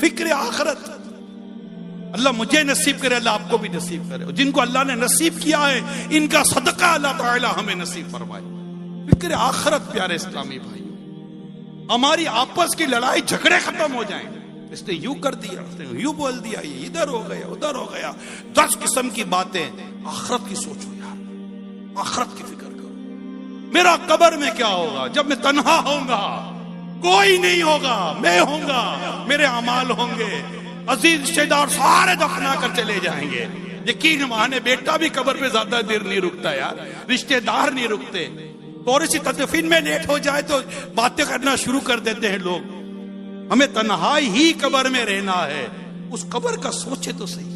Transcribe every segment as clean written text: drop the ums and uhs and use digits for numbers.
फिक्र आखिरत। अल्लाह मुझे नसीब करे, अल्लाह आपको भी नसीब करे। जिनको अल्लाह ने नसीब किया है इनका सदका अल्लाह ताला हमें नसीब फरमाए। फिक्र आखिरत प्यारे इस्लामी भाई, हमारी आपस की लड़ाई झगड़े खत्म हो जाएं। इसने यूं कर दिया, उसने यूं बोल दिया, ये इधर हो गया उधर हो गया, 10 किस्म की बातें। आखिरत की सोचो यार, आखिरत की फिक्र करो। मेरा कब्र में क्या होगा जब मैं तन्हा होऊंगा, कोई नहीं होगा, मैं होऊंगा, मेरे अमाल होंगे, अजीज रिश्तेदार सारे दफना कर चले जाएंगे। यकीन माने बेटा भी कब्र पे ज्यादा देर नहीं रुकता यार, रिश्तेदार नहीं रुकते। थोड़ी सी तदफीन में लेट हो जाए तो बातें करना शुरू कर देते हैं लोग। हमें तन्हाई ही कब्र में रहना है। उस कब्र का सोचे तो सही,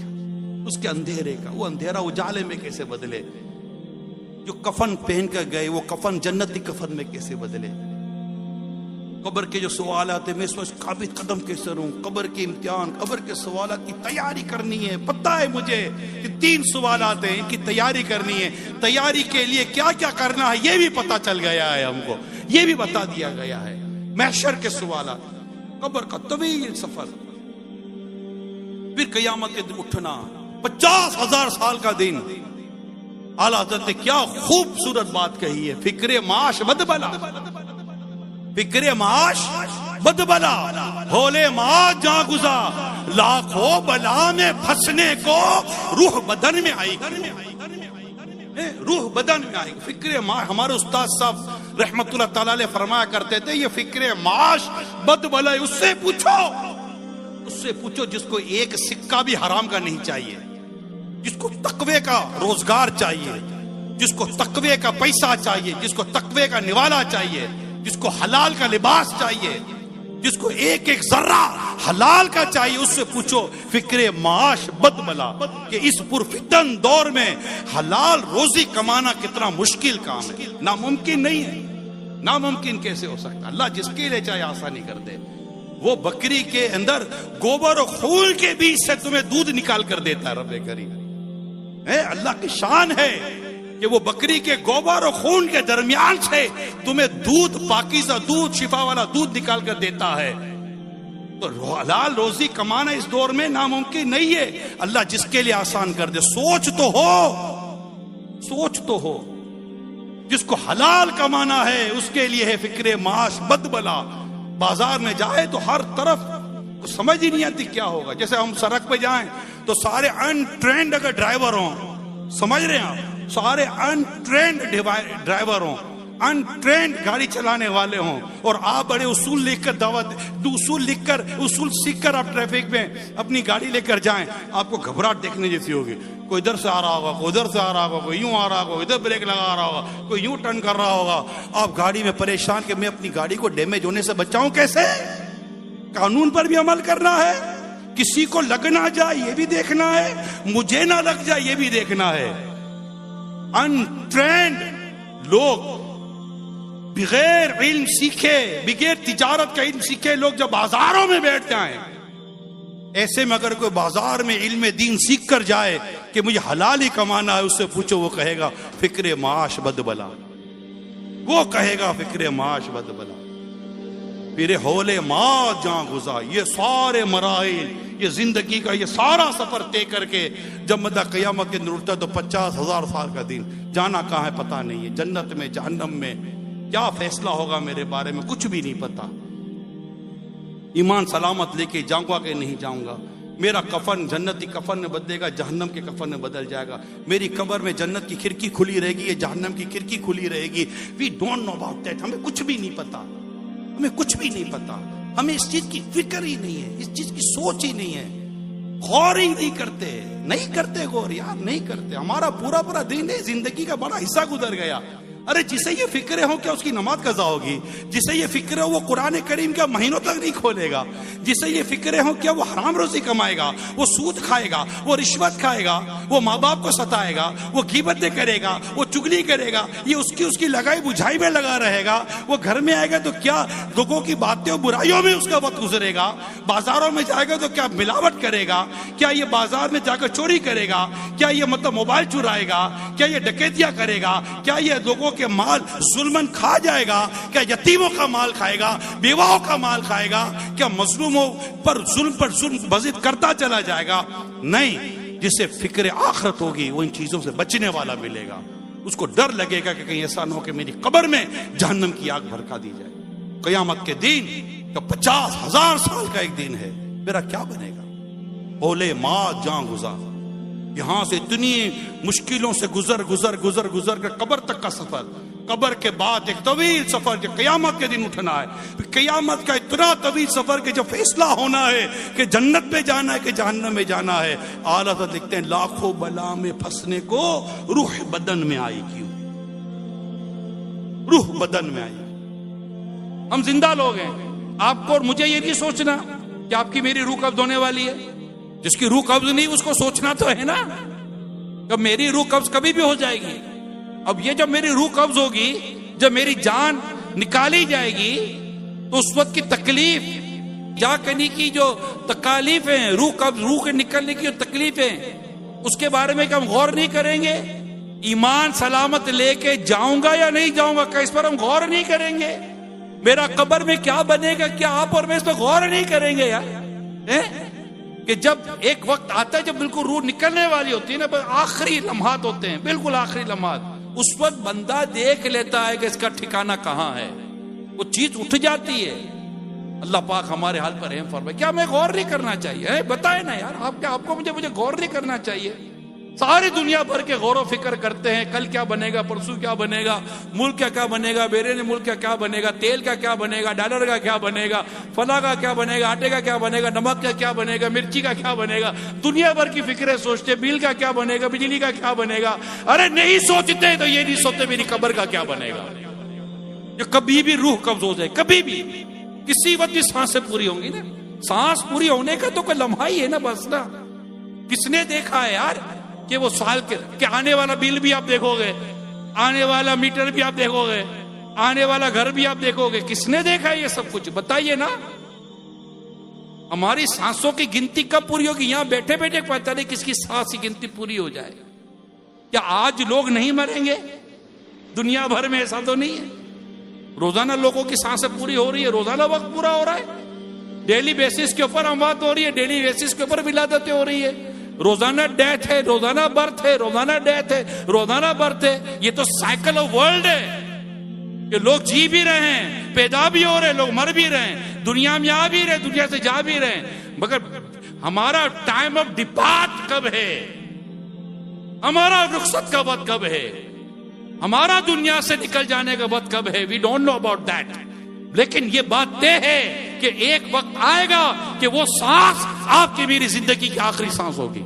उसके अंधेरे का, वो अंधेरा उजाले में कैसे बदले। जो कफन पहन कर गए वो कफन जन्नती कफन में कैसे बदले। कब्र के जो सवाल आते, मैं सोच काबिज कदम कैसे रहूं, कब्र के इम्तिहान, कब्र के सवाल की तैयारी करनी है। पता है मुझे कि 3 सवाल आते हैं, इनकी तैयारी करनी है। तैयारी के लिए क्या क्या करना है ये भी पता चल गया है हमको, ये भी बता दिया गया है। महशर के सवाल, कब्र का तवील सफर, फिर क़यामत के दिन उठना, 50,000 साल का दिन। आला हज़रत ने क्या खूबसूरत बात कही है, फिक्रे माश बदबला, फिक्रे माश बदबला, होले माश जहां गुजा, लाखों बला में फंसने को रूह बदन में आई, रूह बदन में आएगी। फिक्रे माश, हमारे उस्ताद साहब रहमतुल्लाह ताला अलैह फरमाया करते थे, ये फिक्रे माश बदबला, उससे पूछो जिसको एक सिक्का भी हराम का नहीं चाहिए, जिसको तकवे का रोजगार चाहिए, जिसको तकवे का पैसा चाहिए, जिसको तकवे का निवाला चाहिए, जिसको हलाल का लिबास चाहिए, जिसको एक एक जर्रा हलाल का चाहिए, उससे पूछो फिक्रे माश बदबला कि इस पुरफितन दौर में हलाल रोजी कमाना कितना मुश्किल काम है, नामुमकिन नहीं है। नामुमकिन कैसे हो सकता, अल्लाह जिसके लिए चाहे आसानी कर दे। वो बकरी के अंदर गोबर और खून के बीच से तुम्हें दूध निकाल कर देता है रब्बे करीम है। अल्लाह की शान है कि वो बकरी के गोबर और खून के दरमियान से तुम्हें दूध, पाकीज़ा दूध, शिफा वाला दूध निकाल कर देता है। तो हलाल रोजी कमाना इस दौर में नामुमकिन नहीं है। अल्लाह जिसके लिए आसान कर दे। सोच तो हो, सोच तो हो। जिसको हलाल कमाना है उसके लिए है फिक्रे माश बदबला। बाजार में जाए तो हर तरफ समझ ही नहीं आती क्या होगा। जैसे हम सड़क पे जाएं तो सारे अनट्रेंड अगर ड्राइवर हों, समझ रहे हैं आप, सारे अनट्रेंड ड्राइवर हों, अनट्रेंड गाड़ी चलाने वाले हों, और आप बड़े उसूल सीखकर आप ट्रैफिक में अपनी गाड़ी लेकर जाएं, आपको घबराहट देखने जैसी होगी। कोई इधर से आ रहा होगा, कोई उधर से आ रहा होगा, कोई यूं आ रहा होगा, इधर ब्रेक लगा रहा होगा, कोई यूं टर्न कर रहा होगा। आप गाड़ी में परेशान कि मैं अपनी गाड़ी को डैमेज होने से बचाऊं कैसे। कानून पर भी अमल करना है, किसी को लग ना जाए ये भी देखना है, मुझे ना लग जाए ये भी देखना है। अनट्रेंड लोग, बगैर इल्म सीखे, बगैर तिजारत का इल्म सीखे लोग जब बाजारों में बैठ जाएं, ऐसे में अगर कोई बाजार में इल्म दीन सीख कर जाए कि मुझे हलाल ही कमाना है, उससे पूछो, वो कहेगा फिक्रे माश बदबला, वो कहेगा फिक्रे माश बदबला। फिर होले माँ जहां गुजा, ये सारे मराइल, ये जिंदगी का ये सारा सफर तय करके जब मदा क़यामत के दिन उठता है तो 50,000 साल का दिन। जाना कहाँ है पता नहीं है, जन्नत में जहन्नम में, क्या फैसला होगा मेरे बारे में कुछ भी नहीं पता। ईमान सलामत लेके जाऊंगा कि नहीं जाऊंगा। मेरा कफन जन्नती कफन में बदलेगा, जहन्नम के कफन में बदल जाएगा। मेरी कब्र में जन्नत की खिड़की खुली रहेगी, ये जहन्नम की खिड़की खुली रहेगी। We don't know about that, हमें कुछ भी नहीं पता, हमें कुछ भी नहीं पता। हमें इस चीज की फिक्र ही नहीं है, इस चीज की सोच ही नहीं है, गौर ही नहीं करते गौर यार, नहीं करते। हमारा पूरा दिन है, जिंदगी का बड़ा हिस्सा गुजर गया। अरे जिसे ये फिक्र हो क्या उसकी नमाज कज़ा होगी, जिसे ये फिक्र हो वो कुरान करीम का महीनों तक नहीं खोलेगा, जिसे ये फिक्र हो क्या वो हराम रोजी कमाएगा, वो सूद खाएगा, वो रिश्वत खाएगा, वो माँ बाप को सताएगा, वो गीबतें करेगा, वो चुगली करेगा, ये उसकी लगाई बुझाई में लगा रहेगा। वो घर में आएगा तो क्या लोगों की बातें और बुराइयों में उसका वक्त गुजरेगा। बाजारों में जाएगा तो क्या मिलावट करेगा, क्या ये बाजार में जाकर चोरी करेगा, क्या ये मतलब मोबाइल चुराएगा, क्या ये डकैतियां करेगा, क्या ये लोगों के माल जुल्मन खा जाएगा? क्या यतीमों का माल खाएगा, बेवाओं का माल खाएगा? क्या मजलूमों पर जुल्म मजीद करता चला जाएगा? नहीं, जिसे फिक्र आखिरत होगी वो इन चीजों से बचने वाला मिलेगा। उसको डर लगेगा कि कहीं ऐसा ना हो कि मेरी कब्र में जहन्नम की आग भड़का दी जाए। कयामत के दिन तो 50,000 साल का एक दिन है, मेरा क्या बनेगा? ओले माँ जान गुजार, यहां से इतनी मुश्किलों से गुजर कर कब्र तक का सफर, कब्र के बाद एक तवील सफर जो कयामत के दिन उठना है। कयामत का इतना तवील सफर कि जब फैसला होना है कि जन्नत में जाना है कि जहन्नम में जाना है। आला तो लिखते हैं लाखों बला में फंसने को रूह बदन में आई, क्यों? रूह बदन में आई। हम जिंदा लोग हैं, आपको और मुझे ये नहीं सोचना कि आपकी मेरी रूह कब्ज होने वाली है। जिसकी रूह कब्ज नहीं उसको सोचना तो है ना, जब मेरी रूह कब्ज कभी भी हो जाएगी। अब ये जब मेरी रूह कब्ज होगी, जब मेरी जान निकाली जाएगी, तो उस वक्त की तकलीफ, जा करने की जो तकालीफ है, रूह के निकलने की जो तकलीफ है, उसके बारे में हम गौर नहीं करेंगे। ईमान सलामत लेके जाऊंगा या नहीं जाऊंगा, क्या इस पर हम गौर नहीं करेंगे? मेरा कब्र में क्या बनेगा, क्या आप और मैं इस पर गौर नहीं करेंगे यार? कि जब एक वक्त आता है जब बिल्कुल रूह निकलने वाली होती है ना, आखिरी लम्हात होते हैं, बिल्कुल आखिरी लम्हात, उस वक्त बंदा देख लेता है कि इसका ठिकाना कहां है, वो चीज उठ जाती है। अल्लाह पाक हमारे हाल पर रहम फरमाए। क्या मैं गौर नहीं करना चाहिए? बताए ना यार, आप क्या, आपको मुझे गौर नहीं करना चाहिए? सारी दुनिया भर के गौर फिक्र करते हैं, कल क्या बनेगा, परसों क्या बनेगा, मुल्क का क्या बनेगा, बेरे मुल्क का क्या बनेगा, तेल का क्या बनेगा, डॉलर का क्या बनेगा, फला का क्या बनेगा, आटे का क्या बनेगा, नमक का क्या बनेगा, मिर्ची का क्या बनेगा। दुनिया भर की फिक्रें सोचते, बिल का क्या बनेगा, बिजली का क्या बनेगा। अरे नहीं सोचते तो ये नहीं सोचते मेरी कब्र का क्या बनेगा। जो कभी भी रूह कब्ज हो जाए, कभी भी किसी वक्त भी सांसें पूरी होंगी ना, सांस पूरी होने का तो कोई लम्हा ही है ना, बस ना। किसने देखा है यार कि वो साल के आने वाला बिल भी आप देखोगे, आने वाला मीटर भी आप देखोगे, आने वाला घर भी आप देखोगे? किसने देखा है ये सब कुछ? बताइए ना। हमारी सांसों की गिनती कब पूरी होगी? यहां बैठे बैठे पता नहीं किसकी सांस की गिनती पूरी हो जाए। क्या आज लोग नहीं मरेंगे? दुनिया भर में ऐसा तो नहीं है। रोजाना लोगों की सांसें पूरी हो रही है, रोजाना वक्त पूरा हो रहा है, डेली बेसिस के ऊपर अमवात हो रही है, डेली बेसिस के ऊपर विलादतें हो रही है, रोजाना डेथ है, रोजाना बर्थ है, रोजाना डेथ है, रोजाना बर्थ है। ये तो साइकिल ऑफ वर्ल्ड है कि लोग जी भी रहे हैं, पैदा भी हो रहे हैं, लोग मर भी रहे हैं, दुनिया में आ भी रहे, दुनिया से जा भी रहे हैं। मगर हमारा टाइम ऑफ डिपार्ट कब है? हमारा रुखसत का वक्त कब है? हमारा दुनिया से निकल जाने का वक्त कब है? We don't know about that. लेकिन ये बात तय है कि एक वक्त आएगा कि वो सांस आपकी मेरी जिंदगी की आखिरी सांस होगी,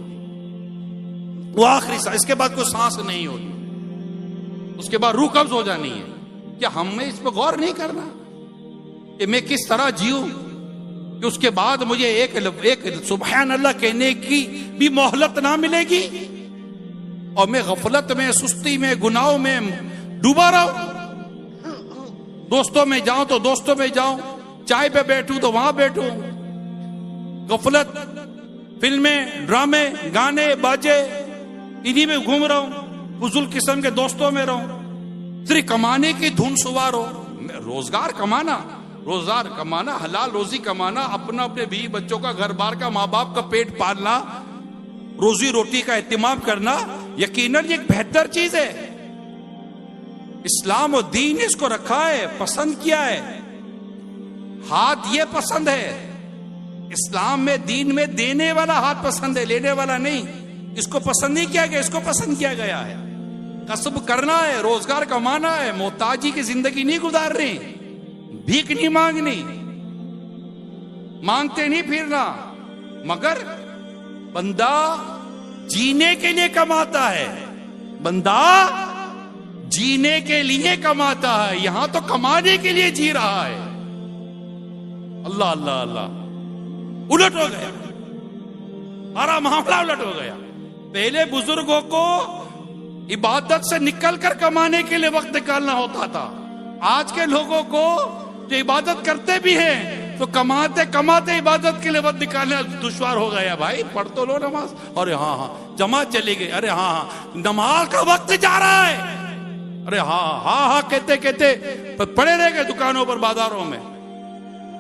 वो आखिरी सांस, इसके बाद कोई सांस नहीं होगी, उसके बाद रूह कब्ज हो जानी है। क्या हमें इस पर गौर नहीं करना कि मैं किस तरह जीऊं कि उसके बाद मुझे एक सुबहान अल्लाह कहने की भी मोहलत ना मिलेगी और मैं गफलत में, सुस्ती में, गुनाहों में डूबा रहूं? दोस्तों में जाऊं तो दोस्तों में जाऊं, चाय पे बैठूं तो वहां बैठूं, गफलत, फिल्में, ड्रामे, गाने, बाजे, इन्हीं में घूम रहा हूं, फुजुल किस्म के दोस्तों में रहूं, सिर्फ कमाने की धुन सवार हो। रोजगार कमाना, हलाल रोजी कमाना, अपना अपने बीवी बच्चों का, घर बार का, माँ बाप का पेट पालना, रोजी रोटी का एहतिमाम करना यकीनन एक बेहतर चीज है। इस्लाम और दीन इसको रखा है, पसंद किया है। हाथ ये पसंद है, इस्लाम में, दीन में देने वाला हाथ पसंद है, लेने वाला नहीं। इसको पसंद नहीं किया गया, इसको पसंद किया गया है। कसब करना है, रोजगार कमाना है, मोहताजी की जिंदगी नहीं गुजारनी, भीख नहीं मांगनी, मांगते नहीं फिरना। मगर बंदा जीने के लिए कमाता है, बंदा जीने के लिए कमाता है, यहां तो कमाने के लिए जी रहा है। अल्लाह अल्लाह अल्लाह, उलट हो गया, सारा मामला उलट हो गया। पहले बुजुर्गों को इबादत से निकलकर कमाने के लिए वक्त निकालना होता था। आज के लोगों को जो इबादत करते भी हैं तो कमाते कमाते इबादत के लिए वक्त निकालना दुश्वार हो गया। भाई पढ़ तो लो नमाज, अरे हाँ हाँ जमात चली गई, अरे हाँ हाँ नमाज का वक्त जा रहा है, अरे हाँ हाँ हाँ कहते कहते पड़े रह गए दुकानों पर, बाजारों में।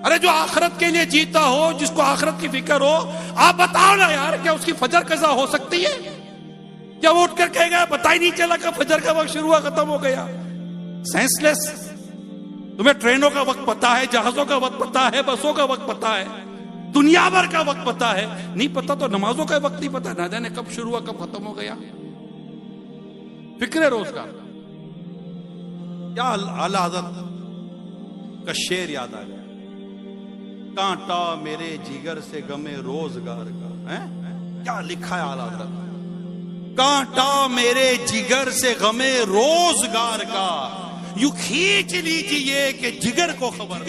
अरे जो आखिरत के लिए जीता हो, जिसको आखिरत की फिक्र हो, आप बताओ ना यार, क्या उसकी फजर कज़ा हो सकती है? क्या वो उठकर कहेगा पता ही नहीं चला कि फजर का वक्त शुरू हुआ खत्म हो गया? सेंसलेस। तुम्हें ट्रेनों का वक्त पता है, जहाजों का वक्त पता है, बसों का वक्त पता है, दुनिया भर का वक्त पता है। नहीं पता तो नमाजों का वक्त नहीं पता, ना जाने कब शुरू हुआ कब खत्म हो गया। फिक्र रोज का। क्या आला हज़रत का शेर याद आ गया, कांटा मेरे जिगर से गमे रोजगार का। है क्या लिखा है आला हज़रत? कांटा मेरे जिगर से गमे रोजगार का, यू खींच लीजिए कि जिगर को खबर